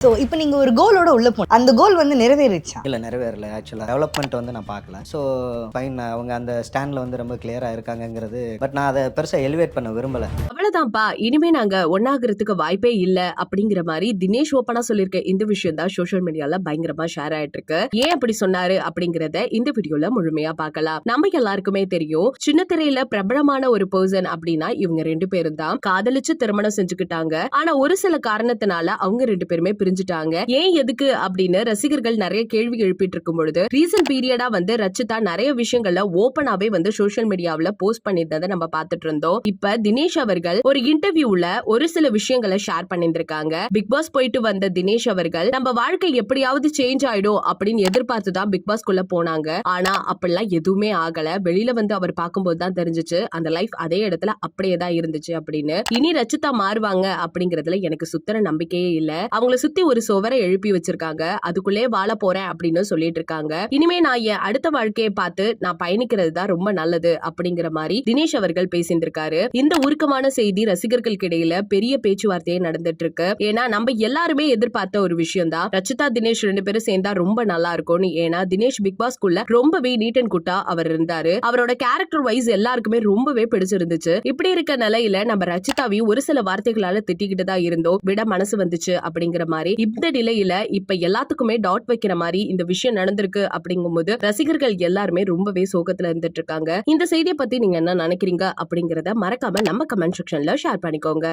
So இப்போ நீங்க ஒரு கோலோட உள்ள போன அந்த கோல் வந்து நிறைவேறிச்சா? இல்லை நிறைவேறல. ஆக்சுவலாக டெவலப்மெண்ட் வந்து நான் பார்க்கல. ஸோ ஃபைன், அவங்க அந்த ஸ்டாண்டில் வந்து ரொம்ப கிளியராக இருக்காங்கங்கிறது. பட் நான் அதை பெருசாக எலிவேட் பண்ண விரும்பலை. அவ்வளவுதான்ப்பா, இனிமே நாங்க ஒன்னாகிறதுக்கு வாய்ப்பே இல்ல அப்படிங்கிற மாதிரி தினேஷ் ஓப்பனா சொல்லியிருக்க இந்த விஷயம் தான் சோஷியல் மீடியால பயங்கரமா ஷேர் ஆயிட்டு இருக்கு. ஏன் அப்படி சொன்னாரு அப்படிங்கறத இந்த வீடியோல முழுமையா பார்க்கலாம். நம்ம எல்லாருக்குமே தெரியும், சின்ன திரையில பிரபலமான ஒரு பர்சன் அப்படின்னா இவங்க 2 பேரும் தான். காதலிச்சு திருமணம் செஞ்சுக்கிட்டாங்க. ஆனா ஒரு சில காரணத்தினால அவங்க 2 பேருமே பிரிஞ்சுட்டாங்க. ஏன் எதுக்கு அப்படின்னு ரசிகர்கள் நிறைய கேள்வி எழுப்பிட்டு இருக்கும் பொழுது ரீசன்ட் பீரியடா வந்து ரச்சிதா நிறைய விஷயங்கள்ல ஓப்பனாவே வந்து சோஷியல் மீடியாவுல போஸ்ட் பண்ணிருந்ததை நம்ம பார்த்துட்டு இருந்தோம். இப்ப தினேஷ் அவர்கள் ஒரு இன்டர்வியூல ஒரு சில விஷயங்களை ஷேர் பண்ணிருக்காங்க. பிக் பாஸ் போயிட்டு வந்த தினேஷ் அவர்கள் நம்ம வாழ்க்கை எப்படியாவது சேஞ்ச் ஆயிடும் அப்படின்னு எதிர்பார்த்துதான் பிக் பாஸ்குள்ள போனாங்க. ஆனா அப்படிலாம் எதுவுமே ஆகல. வெளியில வந்து அவர் பார்க்கும்போது தான் தெரிஞ்சுச்சு அந்த லைஃப் அதே இடத்துல அப்படியே தான் இருந்துச்சு அப்படின்னு. இனி ரச்சிதா மாறுவாங்க அப்படிங்கறதுல எனக்கு சுத்தர நம்பிக்கையே இல்ல. அவங்கள சுத்தி ஒரு சுவரை எழுப்பி வச்சிருக்காங்க. அதுக்குள்ளே வாழ போறேன் அப்படின்னு சொல்லிட்டு இருக்காங்க. இனிமே நான் என் அடுத்த வாழ்க்கையை பார்த்து நான் பயணிக்கிறது தான் ரொம்ப நல்லது அப்படிங்கிற மாதிரி தினேஷ் அவர்கள் பேசியிருக்காரு. இந்த உருக்கமான செய்தி ரசிகர்களுக்கு இடையில பெரிய பேச்சுவார்த்தையே நடந்துட்டு இருக்கு. ஏன்னா நம்ம எல்லாருமே எதிர்பார்த்த ஒரு விஷயம் தான், ரச்சிதா தினேஷ் 2 பேரும் சேர்ந்தா ரொம்ப நல்லா இருக்கும்னு. ஏன்னா தினேஷ் பிக் பாஸ்குள்ள ரொம்பவே நீட் அண்ட் குட்டா அவர் இருந்தாரு. அவரோட கேரக்டர் வைஸ் எல்லாருக்குமே ரொம்பவே பிடிச்சிருந்துச்சு. இப்படி இருக்க நிலையில நம்ம ரச்சிதாவையும் ஒரு சில வார்த்தைகளால திட்டிக்கிட்டு தான் இருந்தோம். விட மனசு வந்துச்சு அப்படிங்கிற மாதிரி. இந்த நிலையில இப்ப எல்லாத்துக்குமே டாட் வைக்கிற மாதிரி இந்த விஷயம் நடந்திருக்கு அப்படிங்கும்போது ரசிகர்கள் எல்லாருமே ரொம்பவே சோகத்துல இருந்துட்டு இருக்காங்க. இந்த செய்தியை பத்தி நீங்க என்ன நினைக்கிறீங்க அப்படிங்கறத மறக்காம நம்ம கமெண்ட் செக்ஷன்ல ஷேர் பண்ணிக்கோங்க.